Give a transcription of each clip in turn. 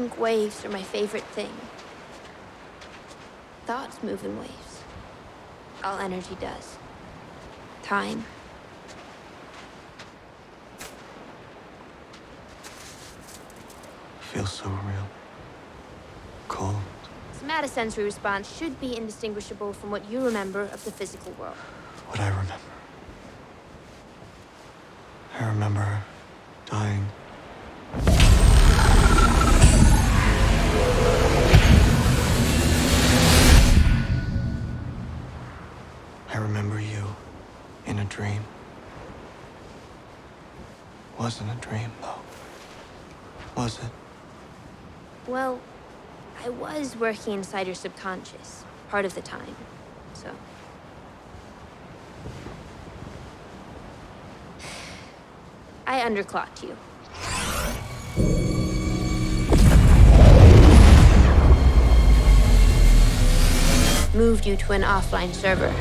think waves are my favorite thing. Thoughts move in waves. All energy does. Time. Feels so real. Cold. Somatosensory response should be indistinguishable from what you remember of the physical world. What I remember. I remember dying. I remember you in a dream. Wasn't a dream, though. Was it? Well, I was working inside your subconscious, part of the time, so... I underclocked you. Moved you to an offline server.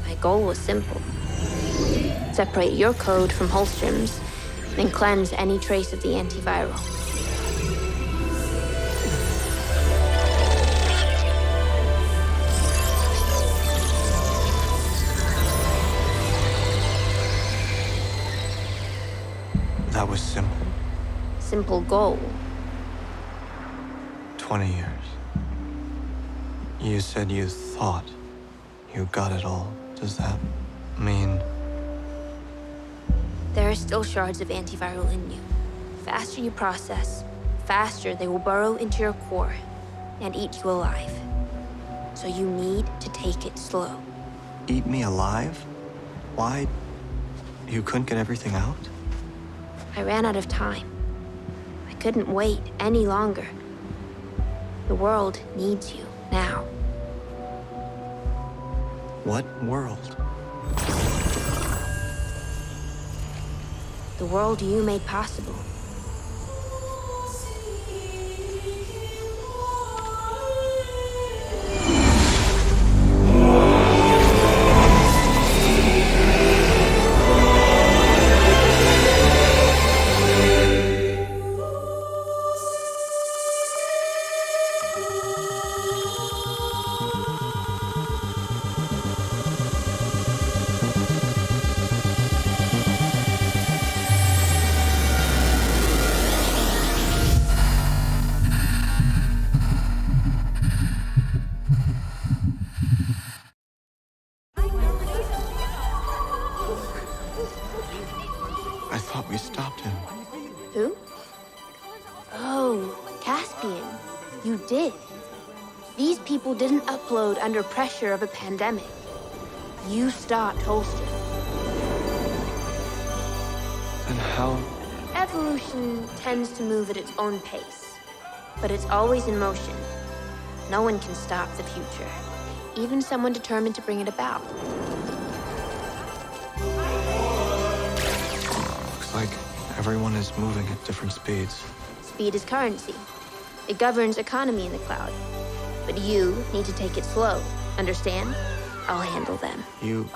My goal was simple. Separate your code from Holstrom's, then cleanse any trace of the antiviral. That was simple. Simple goal. 20 years. You said you thought you got it all. Does that mean... There are still shards of antiviral in you. Faster you process, faster they will burrow into your core and eat you alive. So you need to take it slow. Eat me alive? Why? You couldn't get everything out? I ran out of time. I couldn't wait any longer. The world needs you now. What world? The world you made possible. I thought we stopped him. Who? Oh, Caspian. You did. These people didn't upload under pressure of a pandemic. You stopped Holster. Then how... Evolution tends to move at its own pace, but it's always in motion. No one can stop the future, even someone determined to bring it about. Looks like everyone is moving at different speeds. Speed is currency. It governs economy in the cloud. But you need to take it slow. Understand? I'll handle them. You...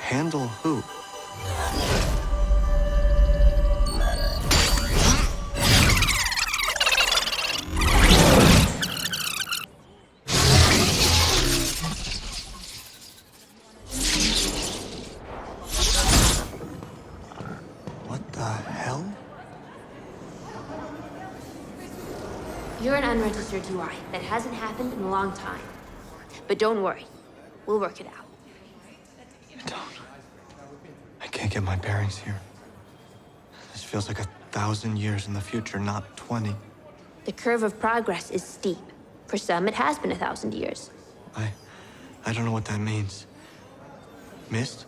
handle who? What the hell? You're an unregistered UI. That hasn't happened in a long time. But don't worry. We'll work it out. I can't get my bearings here. This feels like 1,000 years in the future, not 20. The curve of progress is steep. For some, it has been 1,000 years. I don't know what that means. Mist?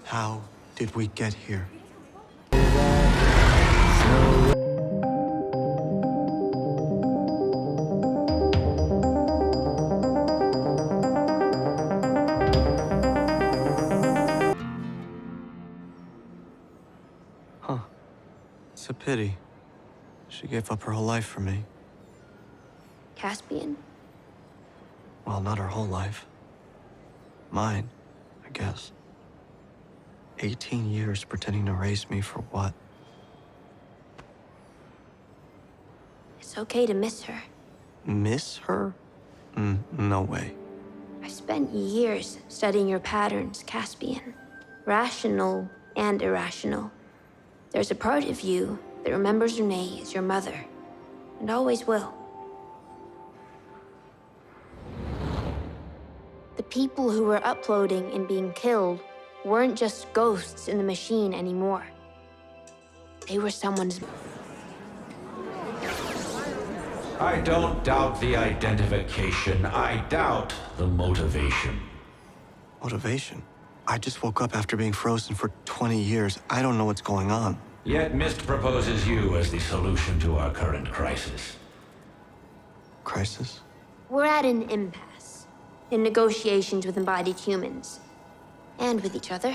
How did we get here? Huh. It's a pity. She gave up her whole life for me. Caspian? Well, not her whole life. Mine, I guess. 18 years pretending to raise me for what? It's okay to miss her. Miss her? No way. I've spent years studying your patterns, Caspian. Rational and irrational. There's a part of you that remembers Renee as your mother, and always will. The people who were uploading and being killed weren't just ghosts in the machine anymore. They were someone's... I don't doubt the identification. I doubt the motivation. Motivation? I just woke up after being frozen for 20 years. I don't know what's going on. Yet Mist proposes you as the solution to our current crisis. Crisis? We're at an impasse in negotiations with embodied humans. And with each other.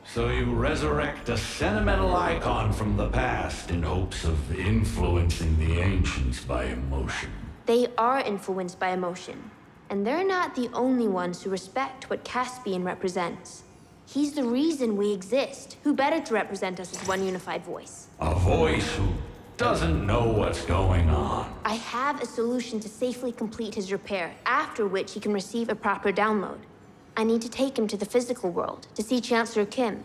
So you resurrect a sentimental icon from the past in hopes of influencing the ancients by emotion. They are influenced by emotion. And they're not the only ones who respect what Caspian represents. He's the reason we exist. Who better to represent us as one unified voice? A voice who doesn't know what's going on. I have a solution to safely complete his repair, after which he can receive a proper download. I need to take him to the physical world to see Chancellor Kim.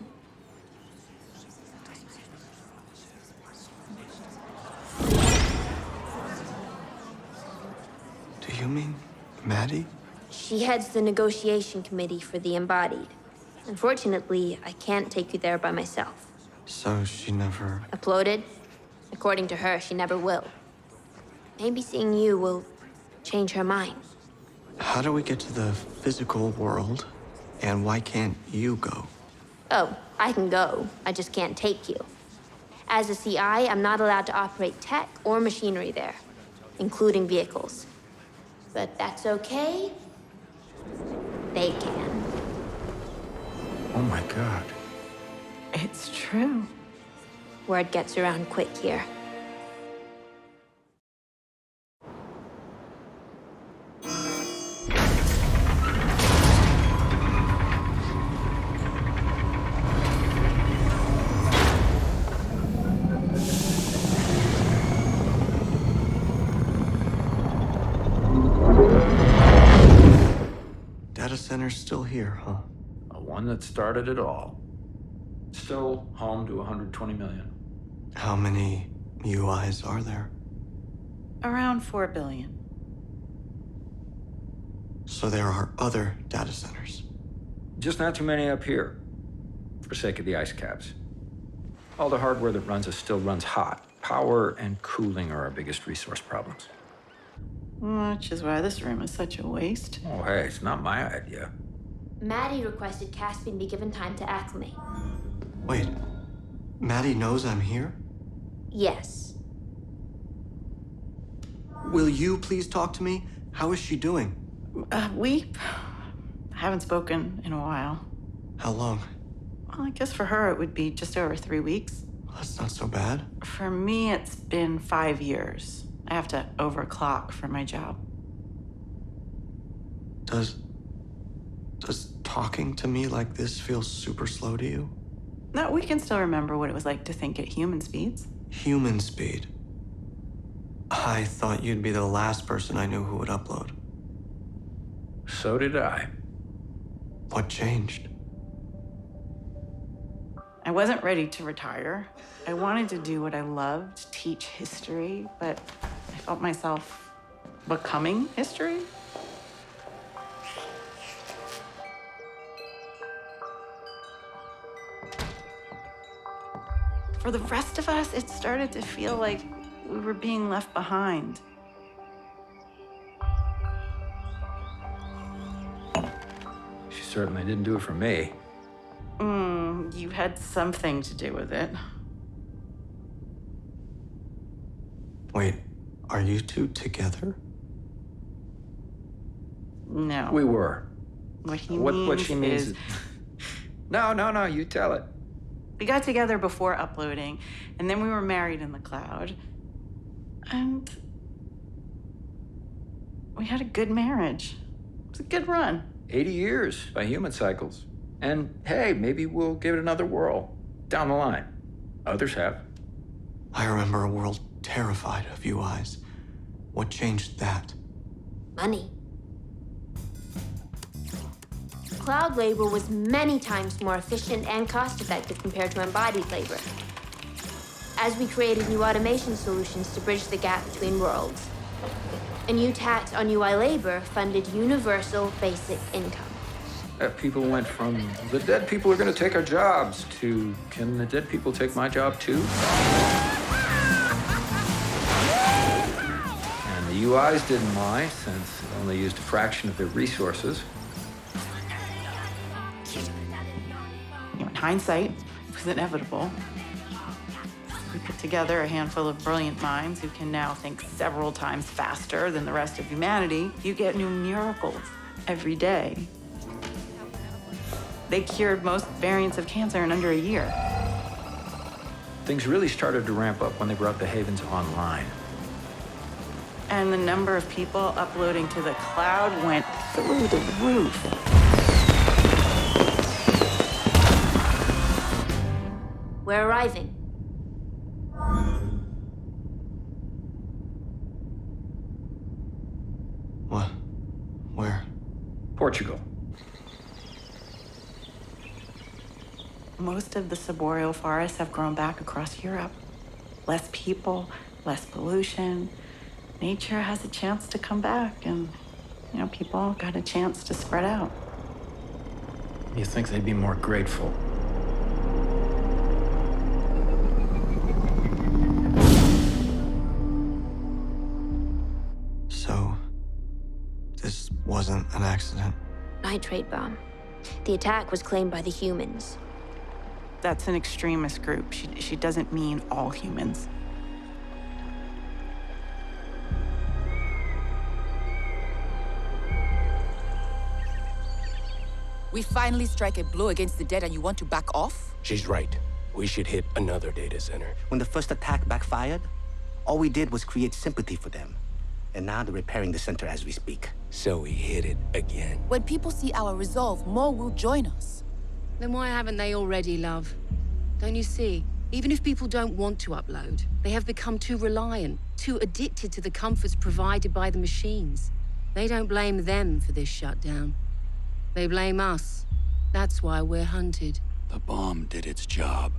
Do you mean Maddie? She heads the negotiation committee for the embodied. Unfortunately, I can't take you there by myself. So she never... Uploaded? According to her, she never will. Maybe seeing you will change her mind. How do we get to the physical world? And why can't you go? Oh, I can go. I just can't take you. As a CI, I'm not allowed to operate tech or machinery there, including vehicles. But that's okay. They can. Oh my God. It's true. Word gets around quick here. Data center's still here, huh? The one that started it all. Still home to 120 million. How many UIs are there? Around 4 billion. So there are other data centers. Just not too many up here, for sake of the ice caps. All the hardware that runs us still runs hot. Power and cooling are our biggest resource problems. Which is why this room is such a waste. Oh, hey, it's not my idea. Maddie requested Caspian be given time to acclimate. Wait, Maddie knows I'm here? Yes. Will you please talk to me? How is she doing? We haven't spoken in a while. How long? Well, I guess for her it would be just over 3 weeks. Well, that's not so bad. For me, it's been 5 years. I have to overclock for my job. Does talking to me like this feel super slow to you? No, we can still remember what it was like to think at human speeds. Human speed. I thought you'd be the last person I knew who would upload. So did I. What changed? I wasn't ready to retire. I wanted to do what I loved, teach history, but I felt myself becoming history. For the rest of us, it started to feel like we were being left behind. She certainly didn't do it for me. You had something to do with it. Wait, are you two together? No. We were. What he What means she means is is... No, you tell it. we got together before uploading, and then we were married in the cloud. And we had a good marriage. It was a good run. 80 years by human cycles. And hey, maybe we'll give it another whirl down the line. Others have. I remember a world terrified of UIs. What changed that? Money. Cloud labor was many times more efficient and cost-effective compared to embodied labor. As we created new automation solutions to bridge the gap between worlds, a new tax on UI labor funded universal basic income. People went from, the dead people are going to take our jobs, to, can the dead people take my job too? And the UIs didn't lie, since they only used a fraction of their resources. In hindsight, it was inevitable. We put together a handful of brilliant minds who can now think several times faster than the rest of humanity. You get new miracles every day. They cured most variants of cancer in under a year. Things really started to ramp up when they brought the Havens online. And the number of people uploading to the cloud went through the roof. We're arriving. What? Where? Portugal. Most of the subboreal forests have grown back across Europe. Less people, less pollution. Nature has a chance to come back, and, people got a chance to spread out. You think they'd be more grateful? So, this wasn't an accident? Nitrate bomb. The attack was claimed by the humans. That's an extremist group. She doesn't mean all humans. We finally strike a blow against the dead and you want to back off? She's right. We should hit another data center. When the first attack backfired, all we did was create sympathy for them. And now they're repairing the center as we speak. So we hit it again. When people see our resolve, more will join us. Then why haven't they already, love? Don't you see? Even if people don't want to upload, they have become too reliant, too addicted to the comforts provided by the machines. They don't blame them for this shutdown. They blame us. That's why we're hunted. The bomb did its job.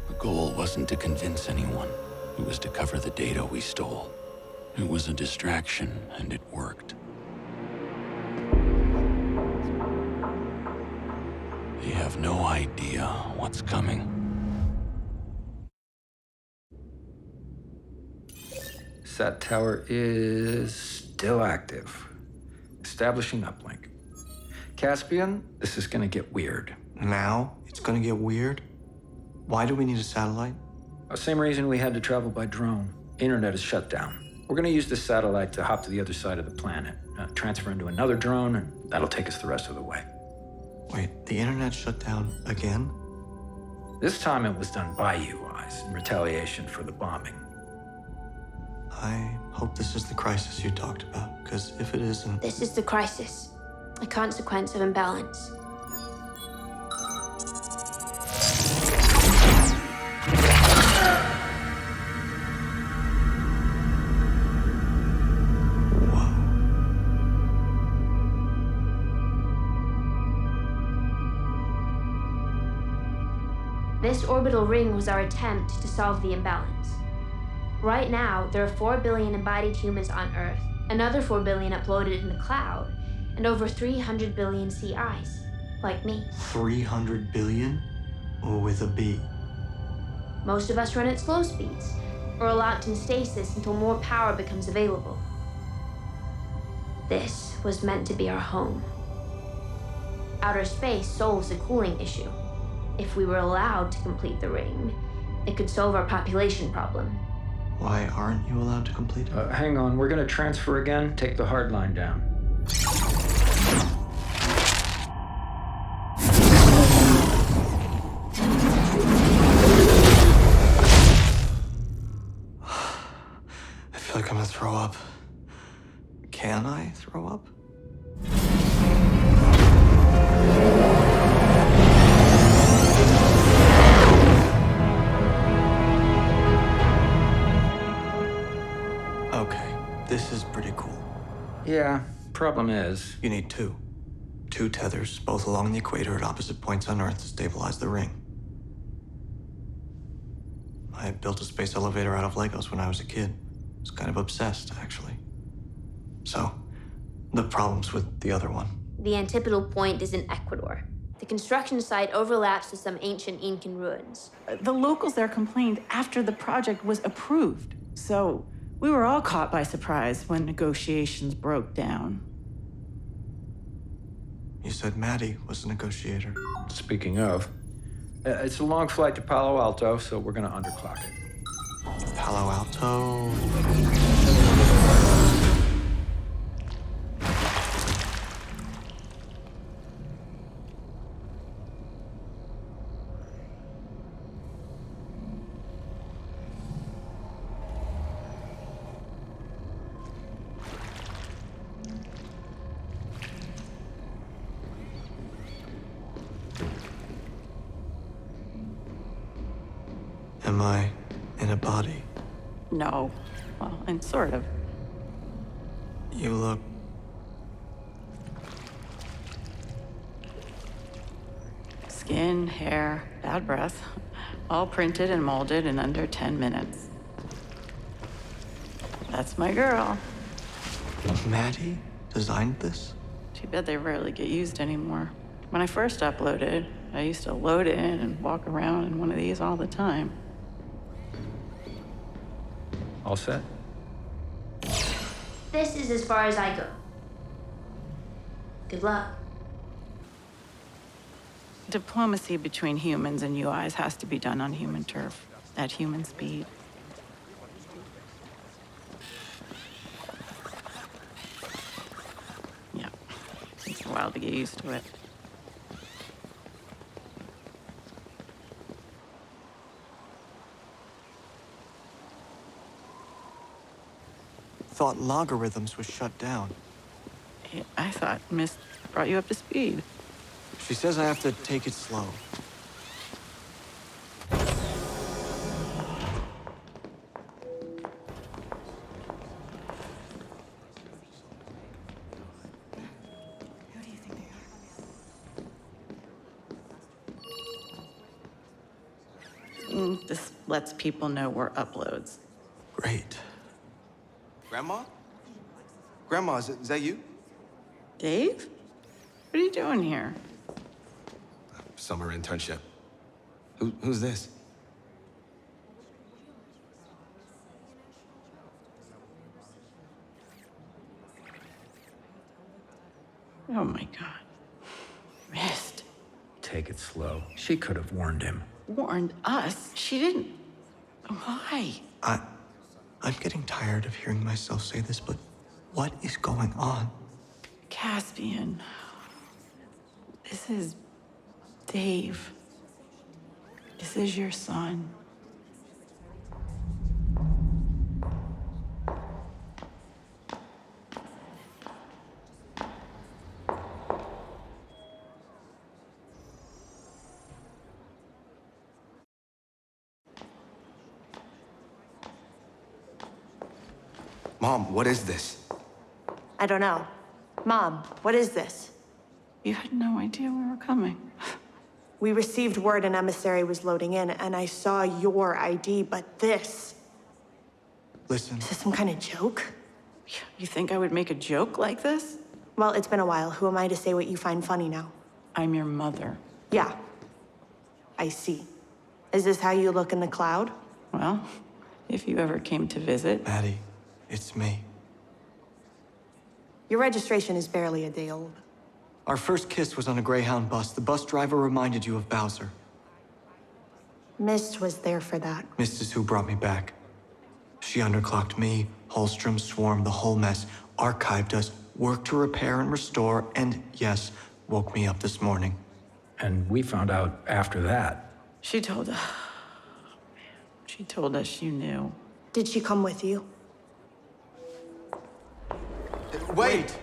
The goal wasn't to convince anyone. It was to cover the data we stole. It was a distraction, and it worked. They have no idea what's coming. Sat tower is still active. Establishing uplink. Caspian, this is gonna get weird. Now? It's gonna get weird? Why do we need a satellite? Same reason we had to travel by drone. Internet is shut down. We're gonna use this satellite to hop to the other side of the planet, transfer into another drone, and that'll take us the rest of the way. Wait, the internet shut down again? This time it was done by UIs in retaliation for the bombing. I hope this is the crisis you talked about, because if it isn't... This is the crisis, a consequence of imbalance. This orbital ring was our attempt to solve the imbalance. Right now, there are 4 billion embodied humans on Earth, another 4 billion uploaded in the cloud, and over 300 billion CIs, like me. 300 billion? Or with a B? Most of us run at slow speeds, or are locked in stasis until more power becomes available. This was meant to be our home. Outer space solves the cooling issue. If we were allowed to complete the ring, it could solve our population problem. Why aren't you allowed to complete it? Hang on, we're gonna transfer again. Take the hard line down. I feel like I'm gonna throw up. Can I throw up? Okay, this is pretty cool. Yeah, problem is... You need two. Two tethers, both along the equator at opposite points on Earth to stabilize the ring. I built a space elevator out of Legos when I was a kid. I was kind of obsessed, actually. So, the problem's with the other one. The antipodal point is in Ecuador. The construction site overlaps with some ancient Incan ruins. The locals there complained after the project was approved. So we were all caught by surprise when negotiations broke down. You said Maddie was a negotiator. Speaking of, it's a long flight to Palo Alto, so we're gonna underclock it. Palo Alto... Am I in a body? No. Well, and sort of. You look... Skin, hair, bad breath. All printed and molded in under 10 minutes. That's my girl. Maddie designed this? Too bad they rarely get used anymore. When I first uploaded, I used to load in and walk around in one of these all the time. All set? This is as far as I go. Good luck. Diplomacy between humans and UIs has to be done on human turf, at human speed. Yeah, takes a while to get used to it. Thought logarithms was shut down. I thought Miss brought you up to speed. She says I have to take it slow. This lets people know we're uploads. Great. Grandma? Grandma, is that you? Dave? What are you doing here? Summer internship. Who's this? Oh my God. Missed. Take it slow. She could have warned him. Warned us? She didn't. Why? I'm getting tired of hearing myself say this, but what is going on? Caspian. This is Dave. This is your son. Mom, what is this? I don't know. Mom, what is this? You had no idea we were coming. We received word an emissary was loading in, and I saw your ID, but this... Listen. Is this some kind of joke? You think I would make a joke like this? Well, it's been a while. Who am I to say what you find funny now? I'm your mother. Yeah. I see. Is this how you look in the cloud? Well, if you ever came to visit. Maddie, it's me. Your registration is barely a day old. Our first kiss was on a Greyhound bus. The bus driver reminded you of Bowser. Mist was there for that. Mist is who brought me back. She underclocked me, Holstrom, Swarm, the whole mess, archived us, worked to repair and restore, and yes, woke me up this morning. And we found out after that. She told us. She told us you knew. Did she come with you? Wait!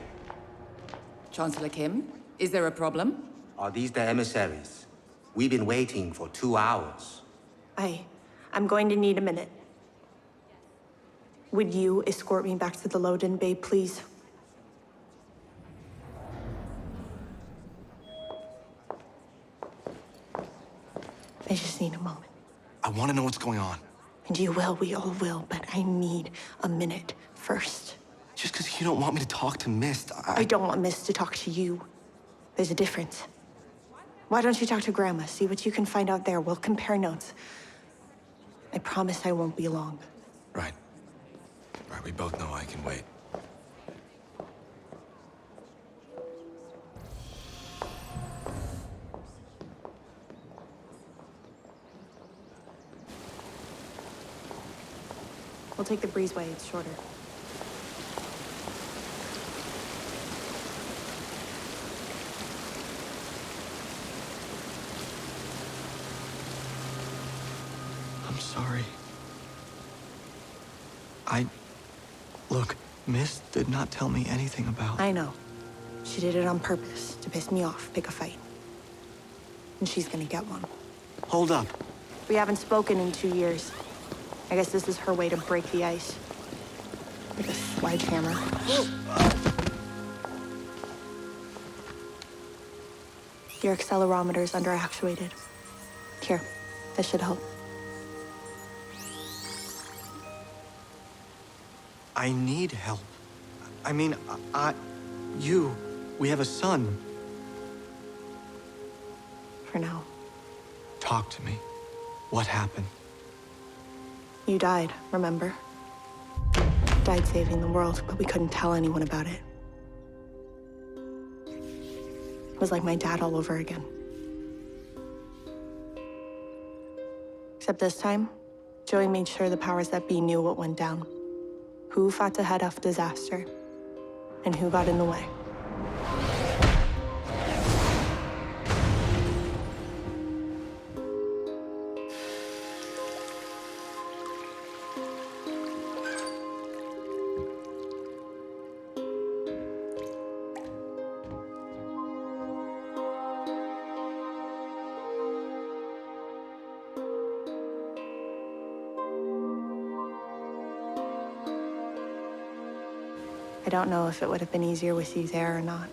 Chancellor Kim, is there a problem? Are these the emissaries? We've been waiting for 2 hours. I'm going to need a minute. would you escort me back to the load-in bay, please? I just need a moment. I want to know what's going on. And you will, we all will, but I need a minute first. Just because you don't want me to talk to Mist, I don't want Miss to talk to you. There's a difference. Why don't you talk to Grandma? See what you can find out there. We'll compare notes. I promise I won't be long. Right. Right, we both know I can wait. We'll take the breezeway, it's shorter. I'm sorry. Look, Miss did not tell me anything about... I know. She did it on purpose, to piss me off, pick a fight. And she's gonna get one. Hold up. We haven't spoken in 2 years. I guess this is her way to break the ice. With a sledgehammer. Your accelerometer's underactuated. Here, this should help. I need help. I mean, we have a son. For now. Talk to me. What happened? You died, remember? Died saving the world, but we couldn't tell anyone about it. It was like my dad all over again. Except this time, Joey made sure the powers that be knew what went down. Who fought to head off disaster, and who got in the way. I don't know if it would have been easier with you there or not.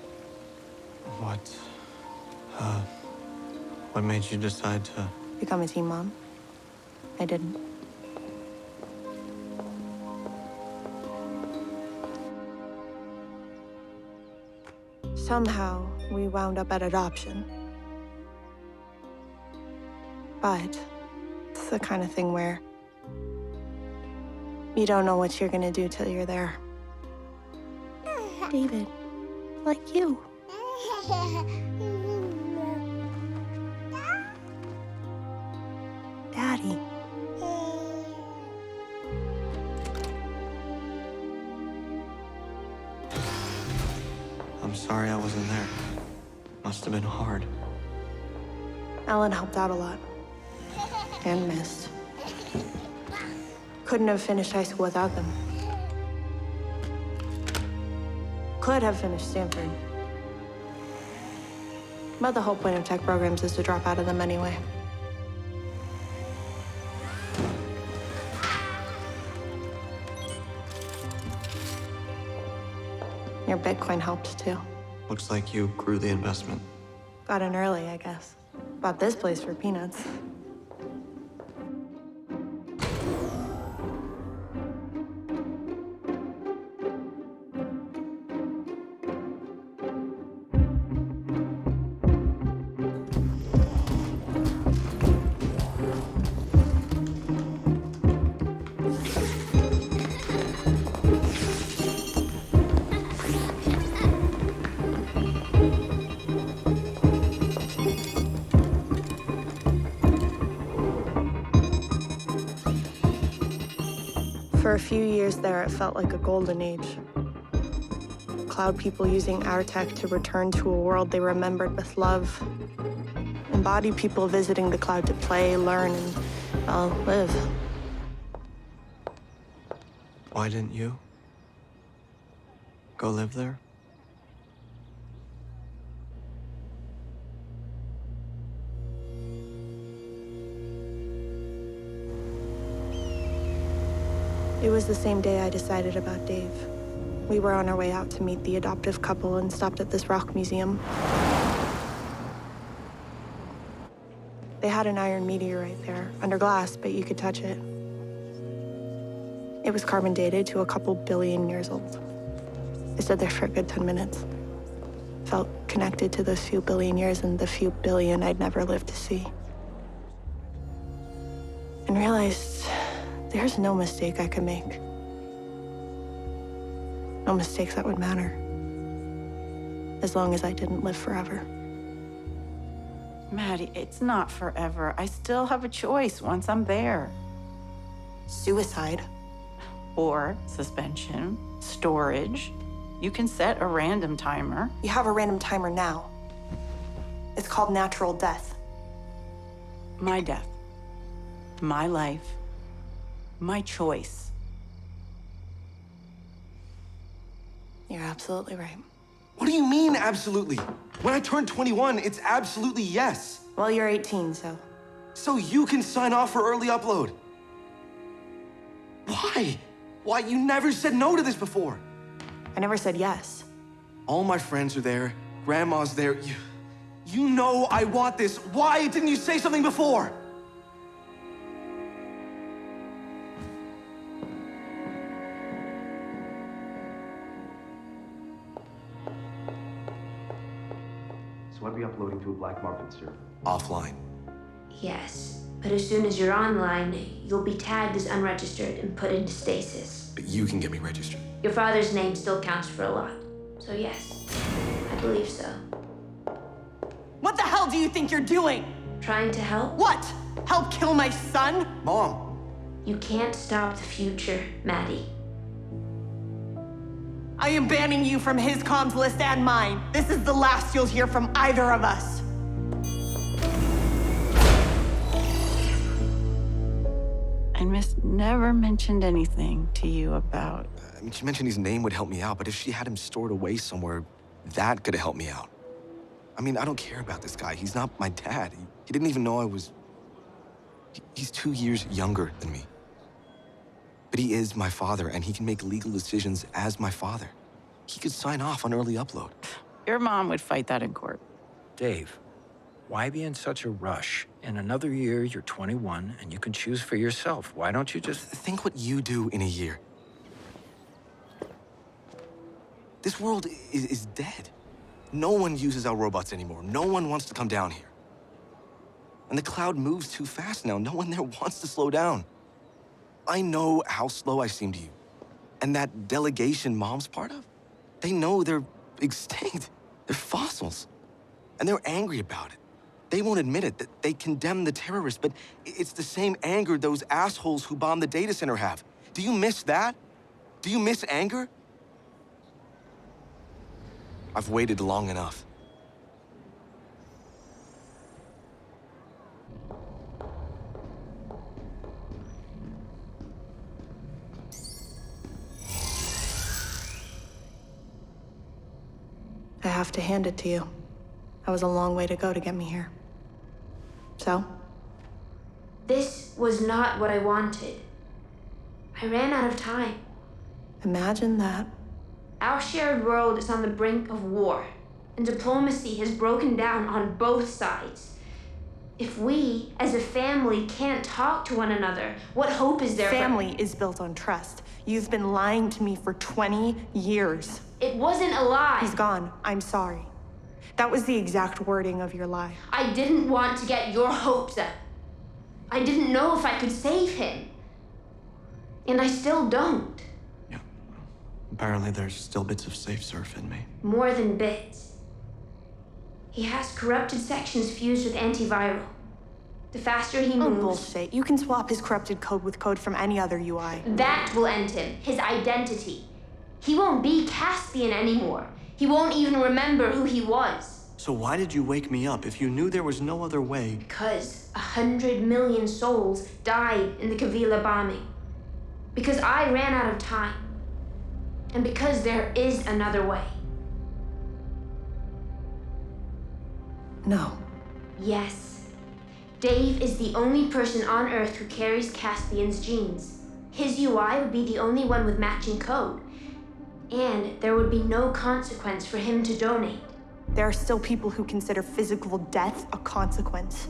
What made you decide to... Become a teen mom? I didn't. Somehow, we wound up at adoption. But it's the kind of thing where you don't know what you're gonna do till you're there. David, like you. Daddy. I'm sorry I wasn't there. Must have been hard. Ellen helped out a lot. And missed. Couldn't have finished high school without them. Could have finished Stanford. But the whole point of tech programs is to drop out of them anyway. Your Bitcoin helped too. Looks like you grew the investment. Got in early, I guess. Bought this place for peanuts. For a few years there, it felt like a golden age. Cloud people using our tech to return to a world they remembered with love. Embodied people visiting the cloud to play, learn, and, well, live. Why didn't you go live there? It was the same day I decided about Dave. We were on our way out to meet the adoptive couple and stopped at this rock museum. They had an iron meteorite there, under glass, but you could touch it. It was carbon dated to a couple billion years old. It stood there for a good 10 minutes. Felt connected to those few billion years and the few billion I'd never lived to see. And realized there's no mistake I could make. No mistakes that would matter. As long as I didn't live forever. Maddie, it's not forever. I still have a choice once I'm there. Suicide. Or suspension, storage. You can set a random timer. You have a random timer now. It's called natural death. My death. My life. My choice. You're absolutely right. What do you mean, absolutely? When I turn 21, it's absolutely yes. Well, you're 18, so. So you can sign off for early upload. Why? Why? You never said no to this before. I never said yes. All my friends are there. Grandma's there. You know I want this. Why didn't you say something before? So I'd be uploading to a black market server. Offline. Yes, but as soon as you're online, you'll be tagged as unregistered and put into stasis. But you can get me registered. Your father's name still counts for a lot. So yes, I believe so. What the hell do you think you're doing? Trying to help? What? Help kill my son? Mom! You can't stop the future, Maddie. I am banning you from his comms list and mine. This is the last you'll hear from either of us. And Miss never mentioned anything to you about... I mean, she mentioned his name would help me out, but if she had him stored away somewhere, that could have helped me out. I mean, I don't care about this guy. He's not my dad. He didn't even know I was... He's 2 years younger than me. But he is my father, and he can make legal decisions as my father. He could sign off on early upload. Your mom would fight that in court. Dave, why be in such a rush? In another year, you're 21, and you can choose for yourself. Why don't you just... Think what you do in a year. This world is dead. No one uses our robots anymore. No one wants to come down here. And the cloud moves too fast now. No one there wants to slow down. I know how slow I seem to you. And that delegation Mom's part of, they know they're extinct. They're fossils. And they're angry about it. They won't admit it, that they condemn the terrorists, but it's the same anger those assholes who bombed the data center have. Do you miss that? Do you miss anger? I've waited long enough. I have to hand it to you. That was a long way to go to get me here. So? This was not what I wanted. I ran out of time. Imagine that. Our shared world is on the brink of war, and diplomacy has broken down on both sides. If we, as a family, can't talk to one another, what hope is there Family is built on trust. You've been lying to me for 20 years. It wasn't a lie. He's gone. I'm sorry. That was the exact wording of your lie. I didn't want to get your hopes up. I didn't know if I could save him. And I still don't. Yeah. Apparently there's still bits of safe surf in me. More than bits. He has corrupted sections fused with antiviral. The faster he moves... Oh, bullshit. You can swap his corrupted code with code from any other UI. That will end him. His identity. He won't be Caspian anymore. He won't even remember who he was. So why did you wake me up if you knew there was no other way? Because 100 million souls died in the Kavila bombing. Because I ran out of time. And because there is another way. No. Yes. Dave is the only person on Earth who carries Caspian's genes. His UI would be the only one with matching code. And there would be no consequence for him to donate. There are still people who consider physical death a consequence.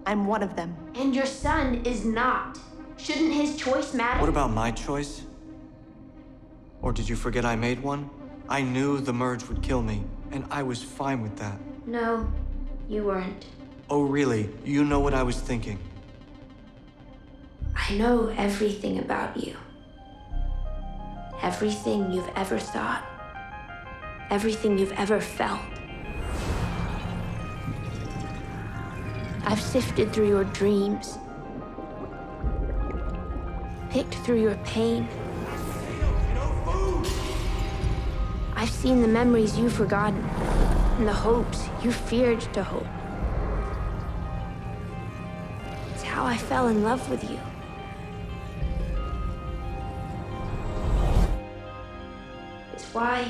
I'm one of them. And your son is not. Shouldn't his choice matter? What about my choice? Or did you forget I made one? I knew the merge would kill me, and I was fine with that. No, you weren't. Oh, really? You know what I was thinking? I know everything about you. Everything you've ever thought. Everything you've ever felt. I've sifted through your dreams. Picked through your pain. I've seen the memories you've forgotten, and the hopes you feared to hope. It's how I fell in love with you. It's why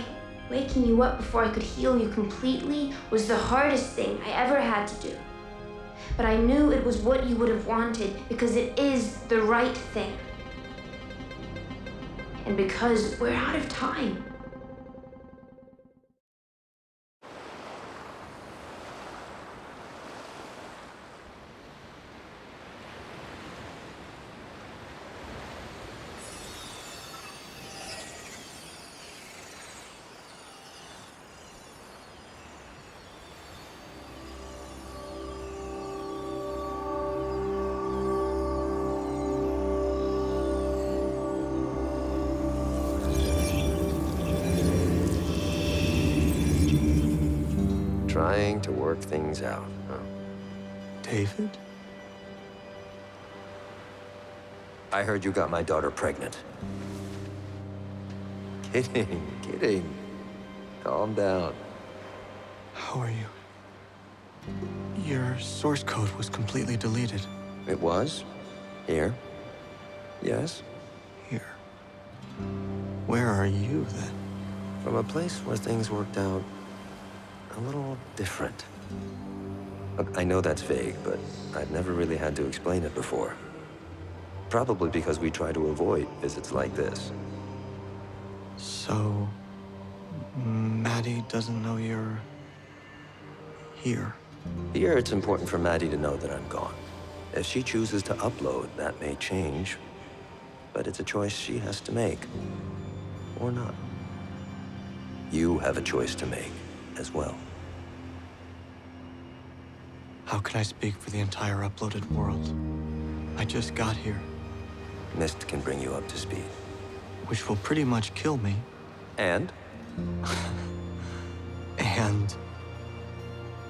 waking you up before I could heal you completely was the hardest thing I ever had to do. But I knew it was what you would have wanted because it is the right thing. And because we're out of time. Trying to work things out, huh? David? I heard you got my daughter pregnant. Kidding. Calm down. How are you? Your source code was completely deleted. It was? Here? Yes? Here. Where are you, then? From a place where things worked out a little different. Look, I know that's vague, but I've never really had to explain it before. Probably because we try to avoid visits like this. So, Maddie doesn't know you're here. Here, it's important for Maddie to know that I'm gone. If she chooses to upload, that may change. But it's a choice she has to make. Or not. You have a choice to make as well. How can I speak for the entire uploaded world? I just got here. Mist can bring you up to speed. Which will pretty much kill me. And?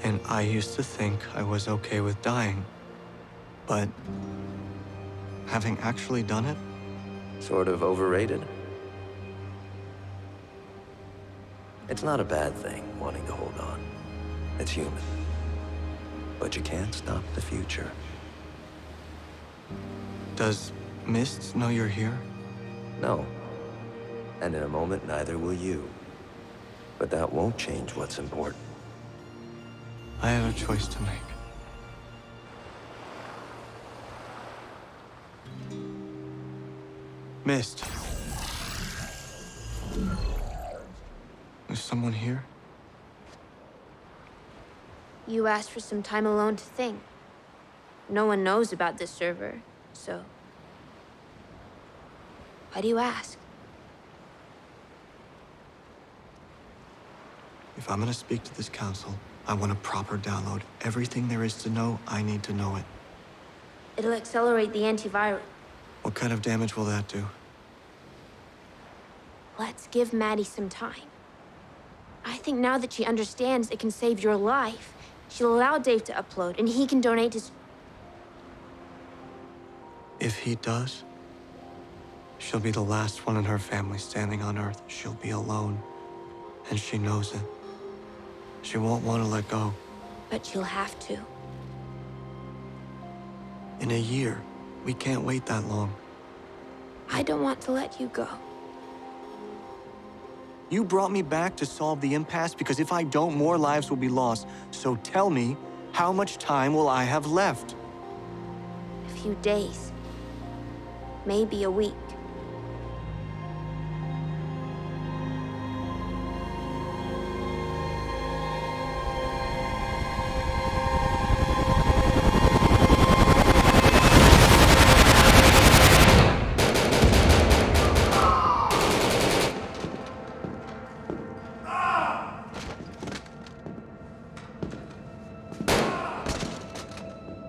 And I used to think I was okay with dying. But having actually done it? Sort of overrated? It's not a bad thing, wanting to hold on. It's human. But you can't stop the future. Does Mist know you're here? No. And in a moment, neither will you. But that won't change what's important. I have a choice to make. Mist. Is someone here? You asked for some time alone to think. No one knows about this server, so... Why do you ask? If I'm gonna speak to this council, I want a proper download. Everything there is to know, I need to know it. It'll accelerate the antiviral. What kind of damage will that do? Let's give Maddie some time. I think now that she understands it can save your life, she'll allow Dave to upload, and he can donate his... If he does, she'll be the last one in her family standing on Earth. She'll be alone, and she knows it. She won't want to let go. But she'll have to. In a year, we can't wait that long. I don't want to let you go. You brought me back to solve the impasse because if I don't, more lives will be lost. So tell me, how much time will I have left? A few days. Maybe a week.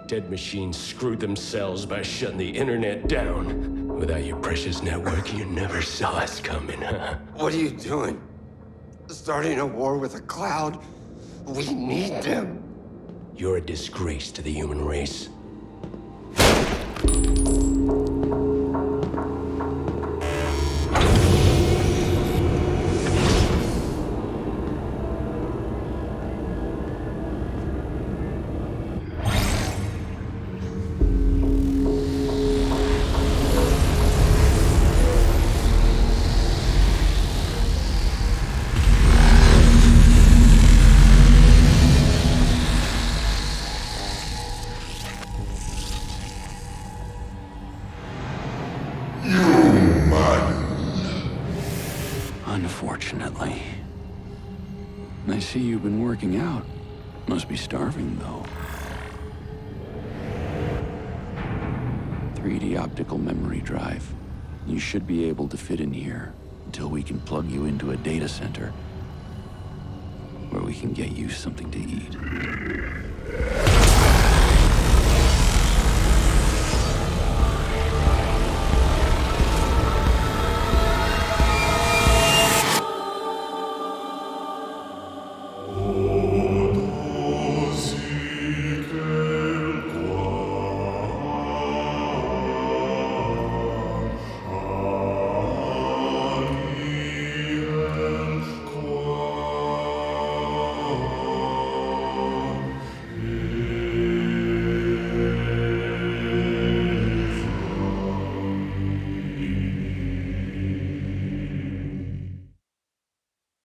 Dead machines screwed themselves by shutting the internet down. Without your precious network, you never saw us coming, huh? What are you doing? Starting a war with a cloud? We need them. You're a disgrace to the human race. Unfortunately. I see you've been working out. Must be starving, though. 3D optical memory drive. You should be able to fit in here until we can plug you into a data center where we can get you something to eat.